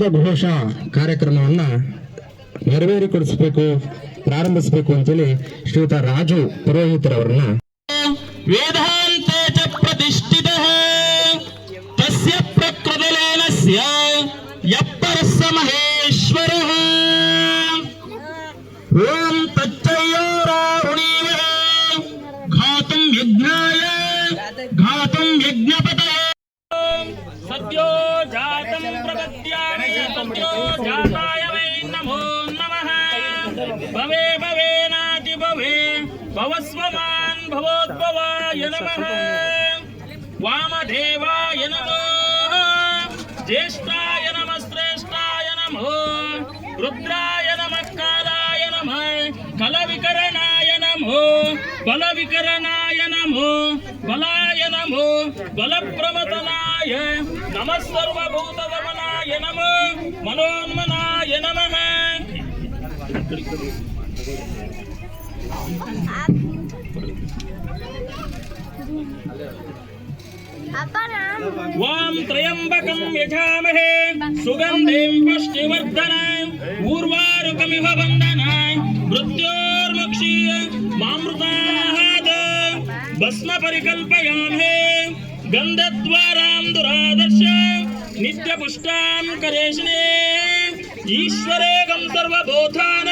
ವೇದ ಘೋಷ ಕಾರ್ಯಕ್ರಮವನ್ನ ನೆರವೇರಿಗೊಳಿಸಬೇಕು, ಪ್ರಾರಂಭಿಸಬೇಕು ಅಂತೇಳಿ ಶ್ರೀಯುತ ರಾಜು ಪುರೋಹಿತರವರನ್ನ ವೇದಾಂತೆ ಚ ಪ್ರತಿಷ್ಠಿತಃ ತಸ್ಯ ಪ್ರಕೃತಿಲೇನಸ್ಯ ಯಪ್ಪರಸ್ಸ ಮಹೇಶ್ವರಃ ಓಂ ತಚ್ಚಯೋರಾರುಣೀವಃ ಘಾತಂ ಯಜ್ಞಾಯ ಘಾತಂ ಯಜ್ಞಪತಯೇ ಸದ್ಯೋ ಜಾತಂ ಪ್ರಪದ್ಯಾಮಿ ಸದ್ಯೋ ಜಾತಾಯ ವೈ ನಮೋ ನಮಃ ಭವೆ ಭವೇನಾತಿ ಭವೆ ಭವಸ್ವಮಾನ್ ಭವೋದ್ಭವಾಯ ನಮಃ ವಾಮದೇವಾಯ ನಮೋ ಜ್ಯೇಷ್ಠಾಯ ನಮಃ ಶ್ರೇಷ್ಠಾಯ ನಮೋ ರುದ್ರಾಯ ನಮಃ ಕಾಲಾಯ ನಮಃ ಕಲವಿಕರಣಾಯ ನಮೋ ಬಲವಿಕರಣಾಯ ನಮೋ ಬಲಾಯ ನಮೋ ಬಲಪ್ರಮತನಾಯ ನಮಃ ಸರ್ವಭೂತದಮನಾಯ ನಮೋ ಮನೋನ್ಮನಾಯ ನಮಃ ವಾಂ ತ್ರಯಂಬಕಂ ಯಜಾಮಹೇ ಸುಗಂಧಿಂ ಪುಷ್ಟಿವರ್ಧನಾಂ ಊರ್ವಾರುಕಮಿವ ವಂದನಾಂ ಮೃತ್ಯೋರ್ಮುಕ್ಷೀಯ ಮಾಮೃತಾಹಾದ ಭಸ್ಮ ಪರಿಕಲ್ಪಯಾಮಹೇ ಗಂಧದ್ವಾರಾಂ ದುರಾದರ್ಶ ನಿತ್ಯಪುಷ್ಟಾಂ ಕರೇಶನೇ ಈಶ್ವರೇಗಂ ಸರ್ವಬೋಧಾನ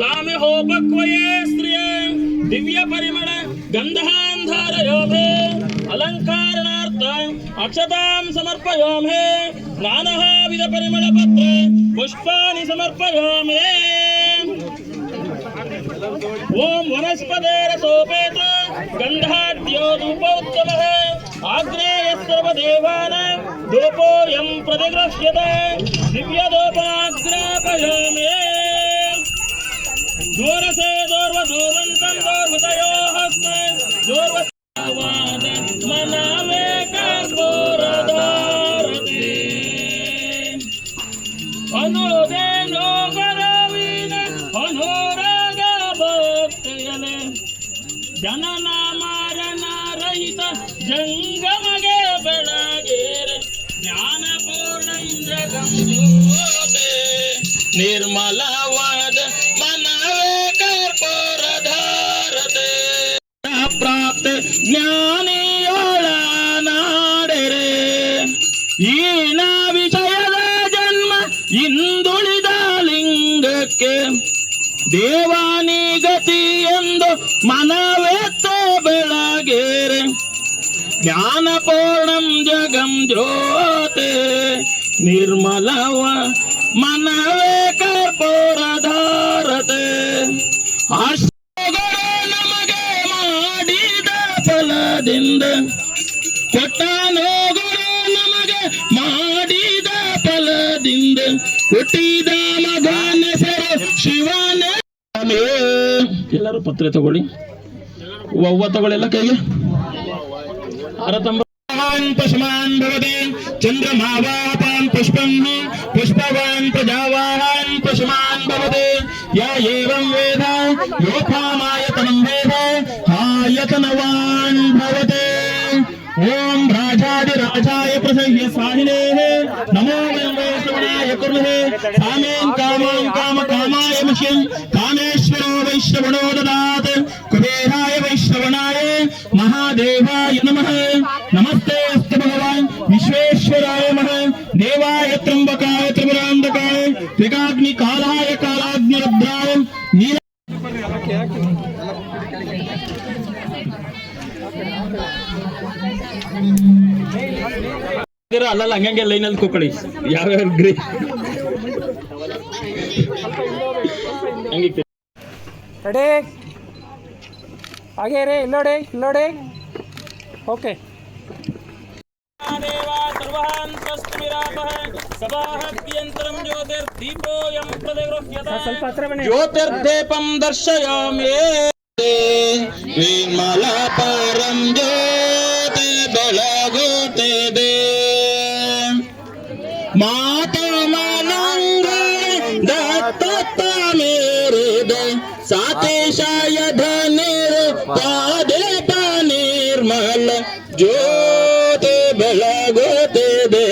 ತಾಮಿಹೋಪಕ್ವಯೇ ಸ್ತ್ರಿಯ ದಿವ್ಯ ಪರಿಮಳ ಗಂಧಾನ್ ಧಾರಯೋಮೇ ಅಲಂಕಾರಣಾರ್ಥ ಅಕ್ಷತಾಂ ಸಮರ್ಪಯೋಮೇ ನಾನಃ ವಿಧ ಪರಿಮಳ ಪತ್ರ ಪುಷ್ಪಾಣಿ ಸಮರ್ಪಯೋಮೇ ಓಂ ವನಸ್ಪತಿರಸೋಪೇತ ಗಂಧಾಢ್ಯೋ ಧೂಪೋತ್ತಮಃ ಆಗ್ನೇಯ ಸರ್ವದೇವಾನಾಂ ಧೂಪೋಯಂ ಪ್ರತಿಗೃಹ್ಯತೆ ದಿವ್ಯಧೂಪಾಗ್ರಾಪಯಾಮೇ ದೂರಸೇ ದೂರ್ವಧೂವಂತಂ ದೂರ್ವತಯೋಃ ಸ್ಮೈ ದೂರ್ವವಾದ ಮನವೇ ಕರ್ಪೂರಧಾರತೆ ಅನುದೇನೋ ಗರವೀನ ಅನುರಾಗ ಭಕ್ತಿಯಲೆ ಜನನ ಮರಣ ರಹಿತ ಜಂಗಮಗೆ ಬೆಳಗೇರೆ ಜ್ಞಾನಪೂರ್ಣ ಇಂದ್ರಗಂಗೋತೆ ನಿರ್ಮಲವಾದ ಮನವೇ ಕರ್ಪೂರಧಾರತೆ ಪ್ರಾಪ್ತ ಜ್ಞಾನಿಯೋಳ ನಾಡೆರೆ ಈನ ವಿಷಯದ ಜನ್ಮ ಇಂದುಳಿದ ಲಿಂಗಕ್ಕೆ ದೇವಾನಿ ಗತಿ ಎಂದು ಮನವೆತ್ತ ಬೆಳಗೇರೆ ಜ್ಞಾನಪೂರ್ಣಂ ಜಗಂ ಜ್ಯೋತೆ ನಿರ್ಮಲವ ಮನವೇ ಕರ್ಪೂರಧಾರತೆ ನಮಗೆ ಮಾಡಿದ ಫಲದಿಂದ ಕೊಟ್ಟನೋಗರು ನಮಗೆ ಮಾಡಿದ ಫಲದಿಂದ ಹುಟ್ಟಿದ ಮಗನ ಹೆಸರು ಶಿವನೇ. ಎಲ್ಲರೂ ಪತ್ರ ತಗೊಳ್ಳಿ, ಅವ್ವ ತಗೊಳ್ಳೆಲ್ಲ ಕೈಗೆ. ಪಶುಮಾನ್ ಭವತಿ ಚಂದ್ರಮಾವಾಪಾನ್ ಪುಷ್ಪಂ ಪುಷ್ಪವಾನ್ ಪ್ರಜಾವಾನ್ ಪಶುಮಾನ್ ಭವತಿ ಯಾ ಏವಂ ವೇದ ಯೋಕಾಮಾಯತನಂ ವೇದ ಆಯತನವಾನ್ ಭವತಿ. ಓಂ ರಾಜಾದಿರಾಜಾಯ ಪ್ರಸಹ್ಯ ಸಾಹಿನೇ ನಮೋ ವೈಷ್ಣವನಾಯ ಕುರ್ಮಹೇ ಕಾಮೇಂ ಕಾಮಾಂ ಕಾಮ ಕಾಮಾಯ ಮಹ್ಯಂ ಕಾಮೇಶ್ವರೋ ವೈಶ್ರವಣೋ ದದಾತ್ ಕುಬೇರಾಯ ವೈಶ್ರವಣಾಯ ಮಹಾದೇವಾಯ ನಮಃ. ನಮಸ್ತೆ ಅಸ್ತು ಭಗವಾನ್ ವಿಶ್ವೇಶ್ವರಾಯ ನಮಃ ದೇವಾಯ ತ್ರ್ಯಂಬಕಾಯ ತ್ರಿಪುರಾಂಧಕಾಯ ತ್ರಿಕಾಗ್ನಿ ಕಾಲಾಯ ಕಾಲಾಗ್ನಿ ರುದ್ರಾಯ ನೀಲ ಅಲ್ಲಲ್ಲ ಹಂಗಂಗೆ ಲೈನಲ್ಲಿ ಕೂಕಳಿ ಯಾವ್ಯಾವ ಗ್ರೀ ರೆಡಿ ಹಾಗೆ ರೀ ಇಲ್ಲೋಡಿ ಇಲ್ಲೋಡಿ ಓಕೆ. ಸ್ವಲ್ಪ ಹತ್ರ ಬನ್ನಿ. ಜ್ಯೋತಿರ್ದೀಪಂ ದರ್ಶಯಾಮಿ ನಿರ್ಮಲಪರಂ ಜ್ಯೋತಿ ಬೆಳಗುತ್ತಿದೆ ಮಾತು ಮನಂಗಳ ದತ್ತ ಮೇರಿದ ಸಾತಿಶಯ ಧನಿರು ಪಾದೇಪ ನಿರ್ಮಲ ಜ್ಯೋತಿ ಬೆಳಗುತ್ತಿದೆ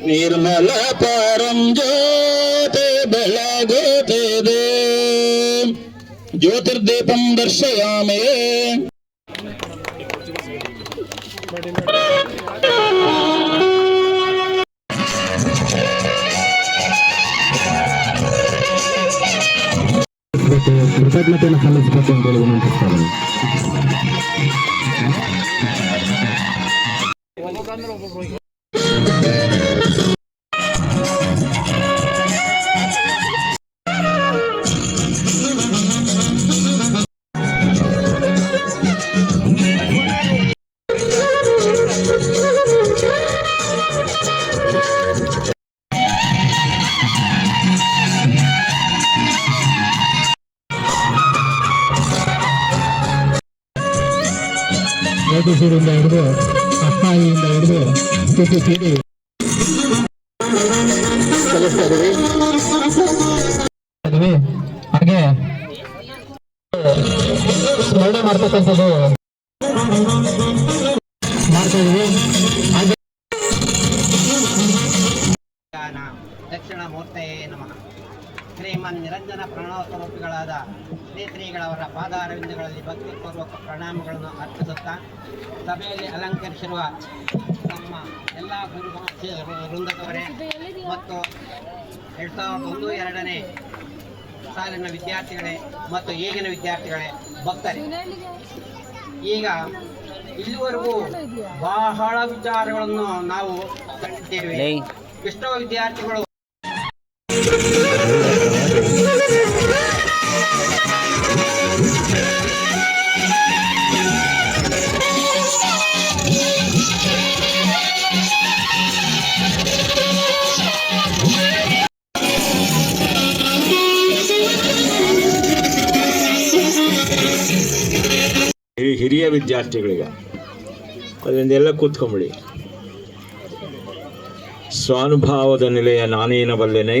ನಿರ್ಮಲ ಪರಂ ಜ್ಯೋತಿ ಬೆಳಗುತ್ತಿದೆ ಜ್ಯೋತಿರ್ದೀಪಂ ದರ್ಶಯಾಮಿ ಕೃತಜ್ಞತೆಯನ್ನು ಸಲ್ಲಿಸಬೇಕು ಅಂತ ಹೇಳಿ ವಿನಂತಿಸ್ತಾರೆ. ನೋಟಿಸಿನಿಂದ ಹಿಡಿದು ಅಪ್ಪಾಯಿಯಿಂದ ಹಿಡಿದು ಸ್ಥಿತಿ ಸೀಡಿ ಹಾಗೆ ಸ್ಮರಣೆ ಮಾಡ್ತಕ್ಕಂಥದ್ದು ಮಾಡ್ತಾ ಇದೀವಿ. ಹಾಗೆ ದಕ್ಷಿಣಮೂರ್ತಯೇ ನಮಃ. ಶ್ರೀಮನ್ ನಿರಂಜನ ಪ್ರಣವ ಸ್ವರೂಪಿಗಳಾದ ಶ್ರೀಗಳವರ ಪಾದಾರವಿಂದಗಳಲ್ಲಿ ಭಕ್ತಿಪೂರ್ವಕ ಪ್ರಣಾಮಗಳನ್ನು ಅರ್ಪಿಸುತ್ತಾ ಸಭೆಯಲ್ಲಿ ಅಲಂಕರಿಸಿರುವ ನಮ್ಮ ಎಲ್ಲ ಗುರು ವೃಂದದವರೇ ಮತ್ತು 2001-2ನೇ ಸಾಲಿನ ವಿದ್ಯಾರ್ಥಿಗಳೇ ಮತ್ತು ಈಗಿನ ವಿದ್ಯಾರ್ಥಿಗಳೇ ಭಕ್ತರೇ, ಈಗ ಇಲ್ಲಿವರೆಗೂ ಬಹಳ ವಿಚಾರಗಳನ್ನು ನಾವು ಕಂಡಿದ್ದೇವೆ. ಎಷ್ಟೋ ವಿದ್ಯಾರ್ಥಿಗಳು ಹಿರಿಯ ವಿದ್ಯಾರ್ಥಿಗಳಿಗೆ ಅದರಿಂದೆಲ್ಲ ಕೂತ್ಕೊಂಬಿಡಿ. ಸ್ವಾನುಭಾವದ ನೆಲೆಯ ನಾನೇನ ಬಲ್ಲೆನೆ,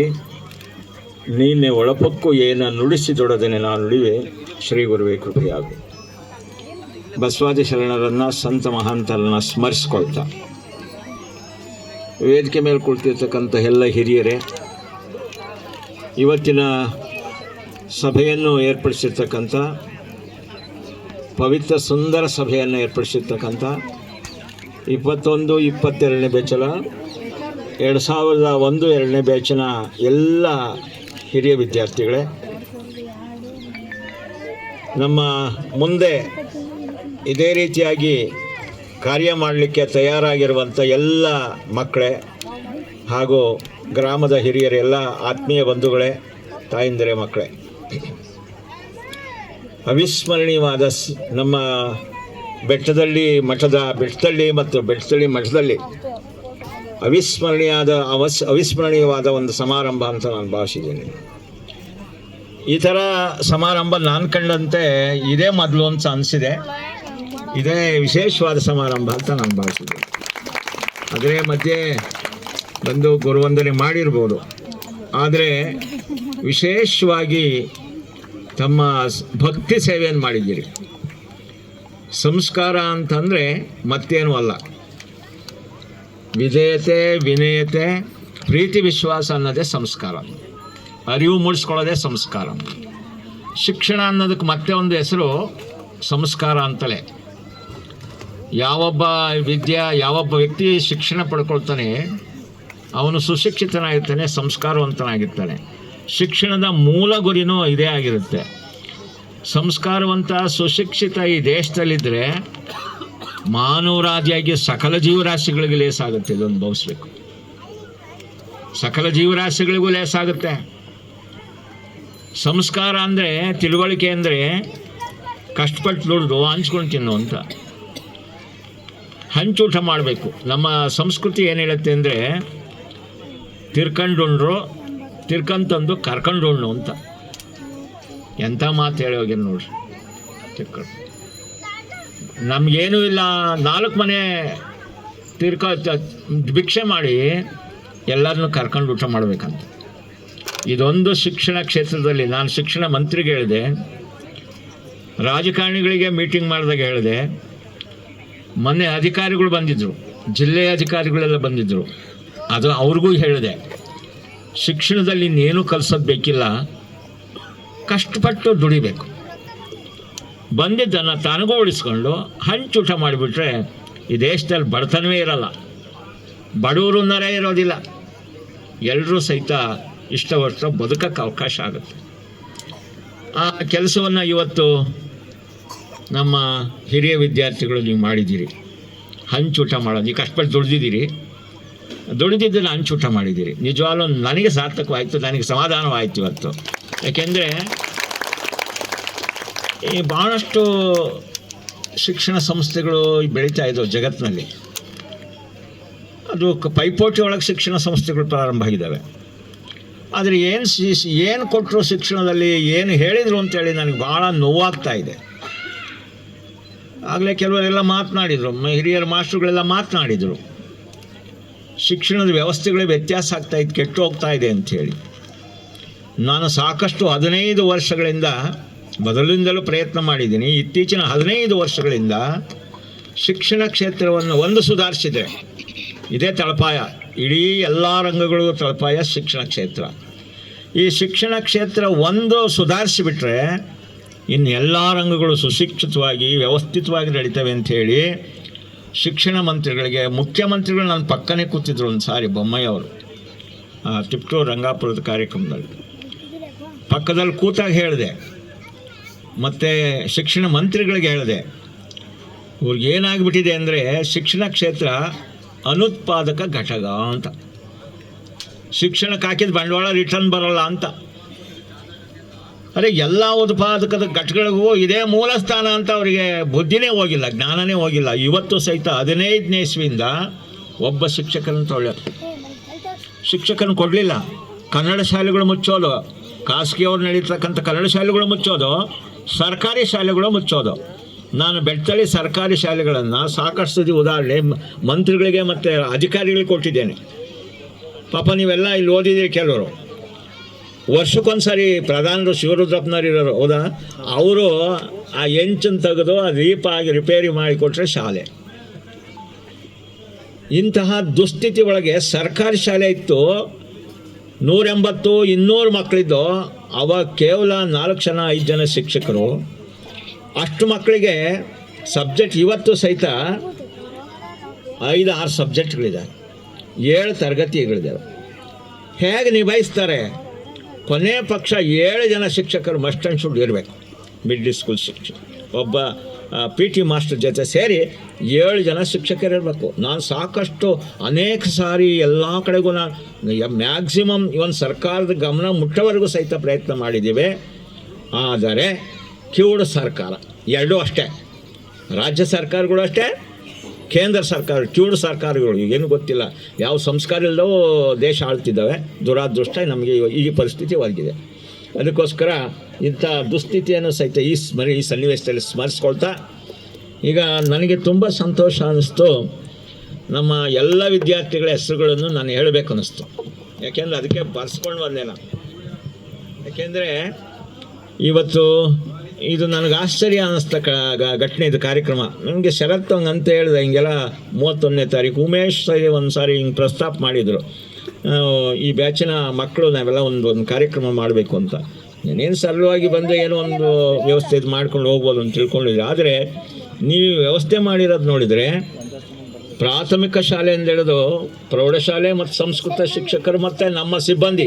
ನೀನೆ ಒಳಪಕ್ಕು ಏನ ನುಡಿಸಿದೊಡದನೆ ನಾನು ನುಡಿವೆ, ಶ್ರೀ ಗುರುವೇ ಕೃಪೆಯಾಗು. ಬಸವಾದಿ ಶರಣರನ್ನು, ಸಂತ ಮಹಾಂತರನ್ನು ಸ್ಮರಿಸ್ಕೊಳ್ತಾ ವೇದಿಕೆ ಮೇಲೆ ಕುಳಿತಿರ್ತಕ್ಕಂಥ ಎಲ್ಲ ಹಿರಿಯರೇ, ಇವತ್ತಿನ ಸಭೆಯನ್ನು ಏರ್ಪಡಿಸಿರ್ತಕ್ಕಂಥ ಪವಿತ್ರ ಸುಂದರ ಸಭೆಯನ್ನು ಏರ್ಪಡಿಸಿರ್ತಕ್ಕಂಥ 21-22ನೇ ಬ್ಯಾಚಲ 2001-2ನೇ ಬ್ಯಾಚಿನ ಎಲ್ಲ ಹಿರಿಯ ವಿದ್ಯಾರ್ಥಿಗಳೇ, ನಮ್ಮ ಮುಂದೆ ಇದೇ ರೀತಿಯಾಗಿ ಕಾರ್ಯ ಮಾಡಲಿಕ್ಕೆ ತಯಾರಾಗಿರುವಂಥ ಎಲ್ಲ ಮಕ್ಕಳೇ ಹಾಗೂ ಗ್ರಾಮದ ಹಿರಿಯರೆಲ್ಲ ಆತ್ಮೀಯ ಬಂಧುಗಳೇ, ತಾಯಂದಿರೇ, ಮಕ್ಕಳೇ, ಅವಿಸ್ಮರಣೀಯವಾದ ನಮ್ಮ ಬೆಟ್ಟದಳ್ಳಿ ಮಠದಲ್ಲಿ ಅವಿಸ್ಮರಣೀಯವಾದ ಒಂದು ಸಮಾರಂಭ ಅಂತ ನಾನು ಭಾವಿಸಿದ್ದೀನಿ. ಈ ಥರ ಸಮಾರಂಭ ನಾನು ಕಂಡಂತೆ ಇದೇ ಮೊದಲು ಅಂತ ಅನಿಸಿದೆ. ಇದೇ ವಿಶೇಷವಾದ ಸಮಾರಂಭ ಅಂತ ನಾನು ಭಾವಿಸಿದ್ದೀನಿ. ಅದರ ಮಧ್ಯೆ ಬಂದು ಗುರುವಂದನೆ ಮಾಡಿರ್ಬೋದು, ಆದರೆ ವಿಶೇಷವಾಗಿ ತಮ್ಮ ಭಕ್ತಿ ಸೇವೆಯನ್ನು ಮಾಡಿದ್ದೀರಿ. ಸಂಸ್ಕಾರ ಅಂತಂದರೆ ಮತ್ತೇನೂ ಅಲ್ಲ, ವಿಧೇಯತೆ, ವಿನಯತೆ, ಪ್ರೀತಿ, ವಿಶ್ವಾಸ ಅನ್ನೋದೇ ಸಂಸ್ಕಾರ. ಅರಿವು ಮೂಡಿಸ್ಕೊಳ್ಳೋದೇ ಸಂಸ್ಕಾರ. ಶಿಕ್ಷಣ ಅನ್ನೋದಕ್ಕೆ ಮತ್ತೆ ಒಂದು ಹೆಸರು ಸಂಸ್ಕಾರ ಅಂತಲೇ. ಯಾವೊಬ್ಬ ವ್ಯಕ್ತಿ ಶಿಕ್ಷಣ ಪಡ್ಕೊಳ್ತಾನೆ ಅವನು ಸುಶಿಕ್ಷಿತನಾಗಿರ್ತಾನೆ, ಸಂಸ್ಕಾರವಂತನಾಗಿರ್ತಾನೆ. ಶಿಕ್ಷಣದ ಮೂಲ ಗುರಿನೂ ಇದೇ ಆಗಿರುತ್ತೆ. ಸಂಸ್ಕಾರವಂತ ಸುಶಿಕ್ಷಿತ ಈ ದೇಶದಲ್ಲಿದ್ದರೆ ಮಾನವರಾದಿಯಾಗಿ ಸಕಲ ಜೀವರಾಶಿಗಳಿಗೆ ಲೇಸಾಗುತ್ತೆ. ಇದೊಂದು ಭಾವಿಸ್ಬೇಕು. ಸಕಲ ಜೀವರಾಶಿಗಳಿಗೂ ಲೇಸಾಗುತ್ತೆ. ಸಂಸ್ಕಾರ ಅಂದರೆ, ತಿಳುವಳಿಕೆ ಅಂದರೆ ಕಷ್ಟಪಟ್ಟು ದುಡಿದು ಹಂಚ್ಕೊಂಡು ತಿನ್ನು ಅಂತ, ಹಂಚೂಟ ಮಾಡಬೇಕು. ನಮ್ಮ ಸಂಸ್ಕೃತಿ ಏನು ಹೇಳುತ್ತೆ ಅಂದರೆ, ತಿರ್ಕಂತಂದು ಕರ್ಕೊಂಡೋಣ್ಣು ಅಂತ. ಎಂಥ ಮಾತು ಹೇಳಿ ಹೋಗ್ಯಾರ ನೋಡ್ರಿ. ತಿರ್ಕೊಂಡು ನಮಗೇನೂ ಇಲ್ಲ, 4 ಮನೆ ಭಿಕ್ಷೆ ಮಾಡಿ ಎಲ್ಲರನ್ನೂ ಕರ್ಕೊಂಡು ಊಟ ಮಾಡಬೇಕಂತ. ಇದೊಂದು ಶಿಕ್ಷಣ ಕ್ಷೇತ್ರದಲ್ಲಿ ನಾನು ಶಿಕ್ಷಣ ಮಂತ್ರಿಗೆ ಹೇಳಿದೆ, ರಾಜಕಾರಣಿಗಳಿಗೆ ಮೀಟಿಂಗ್ ಮಾಡಿದಾಗ ಹೇಳಿದೆ, ಮೊನ್ನೆ ಅಧಿಕಾರಿಗಳು ಬಂದಿದ್ದರು, ಜಿಲ್ಲೆಯ ಅಧಿಕಾರಿಗಳೆಲ್ಲ ಬಂದಿದ್ದರು, ಅದು ಅವ್ರಿಗೂ ಹೇಳಿದೆ, ಶಿಕ್ಷಣದಲ್ಲಿ ಇನ್ನೇನು ಕಲಿಸೋದು ಬೇಕಿಲ್ಲ, ಕಷ್ಟಪಟ್ಟು ದುಡಿಬೇಕು. ಬಂದಿದ್ದನ್ನು ತನಗೂ ಉಳಿಸ್ಕೊಂಡು ಹಂಚೂಟ ಮಾಡಿಬಿಟ್ರೆ ಈ ದೇಶದಲ್ಲಿ ಬಡತನವೇ ಇರಲ್ಲ, ಬಡವರು ನರೇ ಇರೋದಿಲ್ಲ. ಎಲ್ಲರೂ ಸಹಿತ ಇಷ್ಟವಷ್ಟ ಬದುಕಕ್ಕೆ ಅವಕಾಶ ಆಗುತ್ತೆ. ಆ ಕೆಲಸವನ್ನು ಇವತ್ತು ನಮ್ಮ ಹಿರಿಯ ವಿದ್ಯಾರ್ಥಿಗಳು ನೀವು ಮಾಡಿದ್ದೀರಿ. ಹಂಚೂಟ ಮಾಡೋದು, ನೀವು ಕಷ್ಟಪಟ್ಟು ದುಡಿದಿದ್ದನ್ನು ಹಂಚೂಟ ಮಾಡಿದ್ದೀರಿ. ನಿಜವಾಗ್ಲೂ ನನಗೆ ಸಾರ್ಥಕವಾಯಿತು, ನನಗೆ ಸಮಾಧಾನವಾಯಿತು ಇವತ್ತು. ಯಾಕೆಂದರೆ ಈ ಭಾಳಷ್ಟು ಶಿಕ್ಷಣ ಸಂಸ್ಥೆಗಳು ಬೆಳೀತಾ ಇದ್ದವು ಜಗತ್ತಿನಲ್ಲಿ. ಅದು ಪೈಪೋಟಿ ಒಳಗೆ ಶಿಕ್ಷಣ ಸಂಸ್ಥೆಗಳು ಪ್ರಾರಂಭ ಆಗಿದ್ದಾವೆ. ಆದರೆ ಏನು ಕೊಟ್ಟರು ಶಿಕ್ಷಣದಲ್ಲಿ, ಏನು ಹೇಳಿದರು ಅಂತೇಳಿ ನನಗೆ ಭಾಳ ನೋವಾಗ್ತಾ ಇದೆ. ಆಗಲೇ ಕೆಲವರೆಲ್ಲ ಮಾತನಾಡಿದರು, ಹಿರಿಯರ ಮಾಸ್ಟರ್ಗಳೆಲ್ಲ ಮಾತನಾಡಿದರು, ಶಿಕ್ಷಣದ ವ್ಯವಸ್ಥೆಗಳೇ ವ್ಯತ್ಯಾಸ ಆಗ್ತಾಯಿದ್ದು, ಕೆಟ್ಟು ಹೋಗ್ತಾ ಇದೆ ಅಂಥೇಳಿ. ನಾನು ಸಾಕಷ್ಟು 15 ವರ್ಷಗಳಿಂದ ಮೊದಲಿಂದಲೂ ಪ್ರಯತ್ನ ಮಾಡಿದ್ದೀನಿ. ಇತ್ತೀಚಿನ 15 ವರ್ಷಗಳಿಂದ ಶಿಕ್ಷಣ ಕ್ಷೇತ್ರವನ್ನು ಸುಧಾರಿಸಿದೆ. ಇದೇ ತಳಪಾಯ, ಇಡೀ ಎಲ್ಲ ರಂಗಗಳು ತಳಪಾಯ ಶಿಕ್ಷಣ ಕ್ಷೇತ್ರ. ಈ ಶಿಕ್ಷಣ ಕ್ಷೇತ್ರ ಸುಧಾರಿಸಿಬಿಟ್ರೆ ಇನ್ನು ಎಲ್ಲ ರಂಗಗಳು ಸುಶಿಕ್ಷಿತವಾಗಿ ವ್ಯವಸ್ಥಿತವಾಗಿ ನಡೀತವೆ ಅಂಥೇಳಿ ಶಿಕ್ಷಣ ಮಂತ್ರಿಗಳಿಗೆ, ಮುಖ್ಯಮಂತ್ರಿಗಳು ನನ್ನ ಪಕ್ಕನೇ ಕೂತಿದ್ರು ಒಂದು ಸಾರಿ, ಬೊಮ್ಮಾಯಿ ಅವರು ತಿಪ್ಟೂರು ರಂಗಾಪುರದ ಕಾರ್ಯಕ್ರಮದಲ್ಲಿ ಪಕ್ಕದಲ್ಲಿ ಕೂತಾಗ ಹೇಳಿದೆ. ಮತ್ತು ಶಿಕ್ಷಣ ಮಂತ್ರಿಗಳಿಗೆ ಹೇಳಿದೆ, ಇವ್ರಿಗೇನಾಗ್ಬಿಟ್ಟಿದೆ ಅಂದರೆ ಶಿಕ್ಷಣ ಕ್ಷೇತ್ರ ಅನುತ್ಪಾದಕ ಘಟಕ ಅಂತ. ಶಿಕ್ಷಣಕ್ಕೆ ಹಾಕಿದ ಬಂಡವಾಳ ರಿಟರ್ನ್ ಬರೋಲ್ಲ ಅಂತ. ಅರೆ, ಎಲ್ಲ ಉತ್ಪಾದಕದ ಘಟಕಗಳಿಗೂ ಇದೇ ಮೂಲ ಸ್ಥಾನ ಅಂತ ಅವರಿಗೆ ಬುದ್ಧಿನೇ ಹೋಗಿಲ್ಲ, ಜ್ಞಾನನೇ ಹೋಗಿಲ್ಲ. ಇವತ್ತು ಸಹಿತ 15ನೇ ಇಸ್ವಿಯಿಂದ ಒಬ್ಬ ಶಿಕ್ಷಕನ ಕೊಡಲಿಲ್ಲ. ಕನ್ನಡ ಶಾಲೆಗಳು ಮುಚ್ಚೋದು, ಖಾಸಗಿಯವ್ರು ನಡೀತಕ್ಕಂಥ ಕನ್ನಡ ಶಾಲೆಗಳು ಮುಚ್ಚೋದು, ಸರ್ಕಾರಿ ಶಾಲೆಗಳು ಮುಚ್ಚೋದು. ನಾನು ಬೆಳ್ತಳ್ಳಿ ಸರ್ಕಾರಿ ಶಾಲೆಗಳನ್ನು ಸಾಕಷ್ಟು ಉದಾಹರಣೆ ಮಂತ್ರಿಗಳಿಗೆ ಮತ್ತು ಅಧಿಕಾರಿಗಳಿಗೆ ಕೊಟ್ಟಿದ್ದೇನೆ. ಪಾಪ ನೀವೆಲ್ಲ ಇಲ್ಲಿ ಓದಿದ್ದೀರಿ. ಕೆಲವರು ವರ್ಷಕ್ಕೊಂದು ಸಾರಿ ಪ್ರಧಾನರು ಶಿವರುದ್ರಪ್ಪನವ್ರು ಇರೋರು, ಹೌದಾ, ಅವರು ಆ ಎಂಚನ್ನು ತೆಗೆದು ಆ ದೀಪ ಆಗಿ ರಿಪೇರಿ ಮಾಡಿಕೊಟ್ರೆ ಶಾಲೆ. ಇಂತಹ ದುಸ್ಥಿತಿ ಒಳಗೆ ಸರ್ಕಾರಿ ಶಾಲೆ ಇತ್ತು, 180-200 ಮಕ್ಕಳಿದ್ದು. ಅವಾಗ ಕೇವಲ 4 ಜನ 5 ಜನ ಶಿಕ್ಷಕರು. ಅಷ್ಟು ಮಕ್ಕಳಿಗೆ ಸಬ್ಜೆಕ್ಟ್ ಇವತ್ತು ಸಹಿತ 5-6 ಸಬ್ಜೆಕ್ಟ್ಗಳಿದ್ದಾವೆ, 7 ತರಗತಿಗಳಿದ್ದಾವೆ. ಹೇಗೆ ನಿಭಾಯಿಸ್ತಾರೆ? ಕೊನೆ ಪಕ್ಷ 7 ಜನ ಶಿಕ್ಷಕರು ಮಸ್ಟ್ ಆ್ಯಂಡ್ ಶುಡ್ ಇರಬೇಕು. ಮಿಡ್ಲ್ ಸ್ಕೂಲ್ ಶಿಕ್ಷಕ, ಒಬ್ಬ PT ಮಾಸ್ಟರ್ ಜೊತೆ ಸೇರಿ 7 ಜನ ಶಿಕ್ಷಕರಿರಬೇಕು. ನಾನು ಸಾಕಷ್ಟು ಅನೇಕ ಸಾರಿ ಎಲ್ಲ ಕಡೆಗೂ ಮ್ಯಾಕ್ಸಿಮಮ್ ಇವನ್ ಸರ್ಕಾರದ ಗಮನ ಮುಟ್ಟವರೆಗೂ ಸಹಿತ ಪ್ರಯತ್ನ ಮಾಡಿದ್ದೀವಿ. ಆದರೆ ಕಿವುಡು ಸರ್ಕಾರ ಎರಡೂ ಅಷ್ಟೇ, ರಾಜ್ಯ ಸರ್ಕಾರಗಳು ಅಷ್ಟೇ, ಕೇಂದ್ರ ಸರ್ಕಾರ ಕಿವುಡು ಸರ್ಕಾರಗಳು. ಏನು ಗೊತ್ತಿಲ್ಲ, ಯಾವ ಸಂಸ್ಕಾರ ಇಲ್ಲದವೋ ದೇಶ ಆಳ್ತಿದ್ದಾವೆ. ದುರಾದೃಷ್ಟ ನಮಗೆ ಈ ಪರಿಸ್ಥಿತಿ ಒದಗಿದೆ. ಅದಕ್ಕೋಸ್ಕರ ಇಂಥ ದುಸ್ಥಿತಿಯನ್ನು ಸಹಿತ ಈ ಸನ್ನಿವೇಶದಲ್ಲಿ ಸ್ಮರಿಸ್ಕೊಳ್ತಾ, ಈಗ ನನಗೆ ತುಂಬ ಸಂತೋಷ ಅನ್ನಿಸ್ತು. ನಮ್ಮ ಎಲ್ಲ ವಿದ್ಯಾರ್ಥಿಗಳ ಹೆಸರುಗಳನ್ನು ನಾನು ಹೇಳಬೇಕು ಅನ್ನಿಸ್ತು. ಯಾಕೆಂದರೆ ಅದಕ್ಕೆ ಬರ್ಸ್ಕೊಂಡು ಬಂದೆ ನಾನು. ಯಾಕೆಂದರೆ ಇವತ್ತು ಇದು ನನಗೆ ಆಶ್ಚರ್ಯ ಅನ್ನಿಸ್ತ ಘಟನೆ, ಇದು ಕಾರ್ಯಕ್ರಮ. ನನಗೆ ಶರತ್ ಅಂತ ಹೇಳಿದೆ, ಹಿಂಗೆಲ್ಲ 31ನೇ ತಾರೀಕು ಉಮೇಶ್ ಸರಿ ಒಂದು ಸಾರಿ ಹಿಂಗೆ ಪ್ರಸ್ತಾಪ ಮಾಡಿದರು, ಈ ಬ್ಯಾಚಿನ ಮಕ್ಕಳು ನಾವೆಲ್ಲ ಒಂದು ಕಾರ್ಯಕ್ರಮ ಮಾಡಬೇಕು ಅಂತ. ನಾನೇನು ಸರಳವಾಗಿ ಬಂದರೆ ಏನೋ ಒಂದು ವ್ಯವಸ್ಥೆ ಇದು ಮಾಡ್ಕೊಂಡು ಹೋಗ್ಬೋದು ಅಂತ ತಿಳ್ಕೊಂಡಿದ್ದೆ. ಆದರೆ ನೀವು ವ್ಯವಸ್ಥೆ ಮಾಡಿರೋದು ನೋಡಿದರೆ ಪ್ರಾಥಮಿಕ ಶಾಲೆಯಿಂದ ಹಿಡಿದು ಪ್ರೌಢಶಾಲೆ ಮತ್ತು ಸಂಸ್ಕೃತ ಶಿಕ್ಷಕರು ಮತ್ತು ನಮ್ಮ ಸಿಬ್ಬಂದಿ,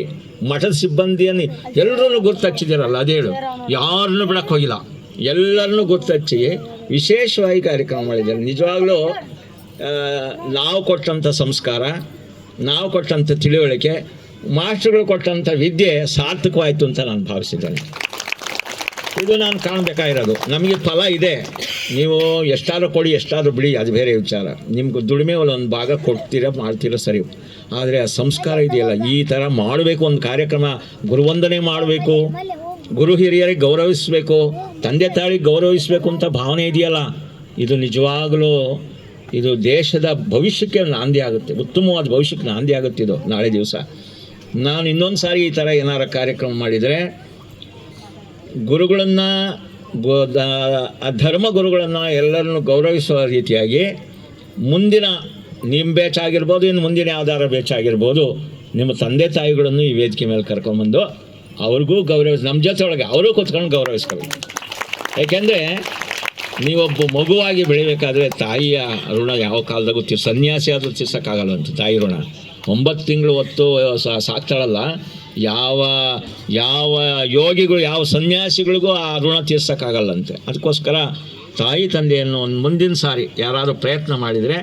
ಮಠದ ಸಿಬ್ಬಂದಿಯನ್ನು ಎಲ್ಲರೂ ಗುರ್ತಚ್ಚಿದ್ದೀರಲ್ಲ, ಅದೇ ಹೇಳು, ಯಾರನ್ನೂ ಬಿಡಕ್ಕೆ ಹೋಗಿಲ್ಲ, ಎಲ್ಲರನ್ನೂ ಗುರ್ತಚ್ಚಿ ವಿಶೇಷವಾಗಿ ಕಾರ್ಯಕ್ರಮ ಮಾಡಿದ್ದಾರೆ. ನಿಜವಾಗ್ಲೂ ನಾವು ಕೊಟ್ಟಂಥ ಸಂಸ್ಕಾರ, ನಾವು ಕೊಟ್ಟಂಥ ತಿಳಿವಳಿಕೆ, ಮಾಸ್ಟರ್ಗಳು ಕೊಟ್ಟಂಥ ವಿದ್ಯೆ ಸಾರ್ಥಕವಾಯಿತು ಅಂತ ನಾನು ಭಾವಿಸಿದ್ದೇನೆ. ಇದು ನಾನು ಕಾಣಬೇಕಾಗಿರೋದು. ನಮಗೆ ಫಲ ಇದೆ, ನೀವು ಎಷ್ಟಾದರೂ ಕೊಡಿ ಎಷ್ಟಾದರೂ ಬಿಡಿ, ಅದು ಬೇರೆ ವಿಚಾರ. ನಿಮ್ಗೆ ದುಡಿಮೆ ಒಂದು ಭಾಗ ಮಾಡ್ತೀರೋ ಸರಿ. ಆದರೆ ಆ ಸಂಸ್ಕಾರ ಇದೆಯಲ್ಲ, ಈ ಥರ ಮಾಡಬೇಕು. ಒಂದು ಕಾರ್ಯಕ್ರಮ ಗುರುವಂದನೆ ಮಾಡಬೇಕು, ಗುರು ಹಿರಿಯರಿಗೆ ಗೌರವಿಸಬೇಕು, ತಂದೆ ತಾಯಿಗೆ ಗೌರವಿಸಬೇಕು ಅಂತ ಭಾವನೆ ಇದೆಯಲ್ಲ, ಇದು ನಿಜವಾಗಲೂ ಇದು ದೇಶದ ಭವಿಷ್ಯಕ್ಕೆ ನಾಂದಿ ಆಗುತ್ತೆ, ಉತ್ತಮವಾದ ಭವಿಷ್ಯಕ್ಕೆ ನಾಂದಿ ಆಗುತ್ತೆ. ಇದು ನಾಳೆ ದಿವಸ ನಾನು ಇನ್ನೊಂದು ಸಾರಿ ಈ ಥರ ಏನಾರ ಕಾರ್ಯಕ್ರಮ ಮಾಡಿದರೆ ಗುರುಗಳನ್ನು, ಧರ್ಮ ಗುರುಗಳನ್ನು ಎಲ್ಲರನ್ನು ಗೌರವಿಸುವ ರೀತಿಯಾಗಿ ಮುಂದಿನ ನಿಮ್ಮ ಬ್ಯಾಚ್ ಆಗಿರ್ಬೋದು, ಇನ್ನು ಮುಂದಿನ ಯಾವ್ದಾರ ಬ್ಯಾಚ್ ಆಗಿರ್ಬೋದು, ನಿಮ್ಮ ತಂದೆ ತಾಯಿಗಳನ್ನು ಈ ವೇದಿಕೆ ಮೇಲೆ ಕರ್ಕೊಂಬಂದು ಅವ್ರಿಗೂ ನಮ್ಮ ಜೊತೆ ಒಳಗೆ ಅವರೂ ಕೂತ್ಕೊಂಡು ಗೌರವಿಸ್ಕೋಬೇಕು. ಯಾಕೆಂದರೆ ನೀವೊಬ್ಬ ಮಗುವಾಗಿ ಬೆಳಿಬೇಕಾದ್ರೆ ತಾಯಿಯ ಋಣ ಯಾವ ಕಾಲದಾಗೂ ಸನ್ಯಾಸಿ ಆದರೂ ತೀರ್ಸೋಕ್ಕಾಗಲ್ವಂತ ತಾಯಿ ಋಣ. 9 ತಿಂಗಳು ಹೊತ್ತು ಸಾಕ್ತಾಳಲ್ಲ, ಯಾವ ಯೋಗಿಗಳು ಯಾವ ಸನ್ಯಾಸಿಗಳಿಗೂ ಆ ಋಣ ತೀರ್ಸೋಕ್ಕಾಗಲ್ಲಂತೆ. ಅದಕ್ಕೋಸ್ಕರ ತಾಯಿ ತಂದೆಯನ್ನು ಒಂದು ಮುಂದಿನ ಸಾರಿ ಯಾರಾದರೂ ಪ್ರಯತ್ನ ಮಾಡಿದರೆ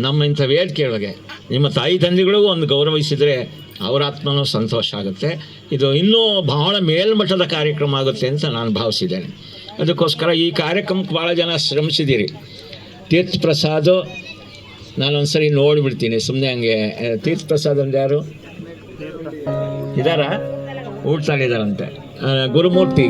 ನಮ್ಮ ಇಂಥ ವೇದಿಕೆಯೊಳಗೆ ನಿಮ್ಮ ತಾಯಿ ತಂದೆಗಳಿಗೂ ಒಂದು ಗೌರವಿಸಿದರೆ ಅವರ ಆತ್ಮನೂ ಸಂತೋಷ ಆಗುತ್ತೆ. ಇದು ಇನ್ನೂ ಬಹಳ ಮೇಲ್ಮಟ್ಟದ ಕಾರ್ಯಕ್ರಮ ಆಗುತ್ತೆ ಅಂತ ನಾನು ಭಾವಿಸಿದ್ದೇನೆ. ಅದಕ್ಕೋಸ್ಕರ ಈ ಕಾರ್ಯಕ್ರಮಕ್ಕೆ ಭಾಳ ಜನ ಶ್ರಮಿಸಿದ್ದೀರಿ. ತೀರ್ಥ ಪ್ರಸಾದ್ ನಾನೊಂದು ಸರಿ ನೋಡಿಬಿಡ್ತೀನಿ ಸುಮ್ಮನೆ ಹಂಗೆ. ತೀರ್ಥ ಪ್ರಸಾದ್ ಅಂದ್ರೆ ಯಾರು ಇದ್ದಾರಾ? ಊಟದಲ್ಲಿದ್ದಾರಂತೆ. ಗುರುಮೂರ್ತಿ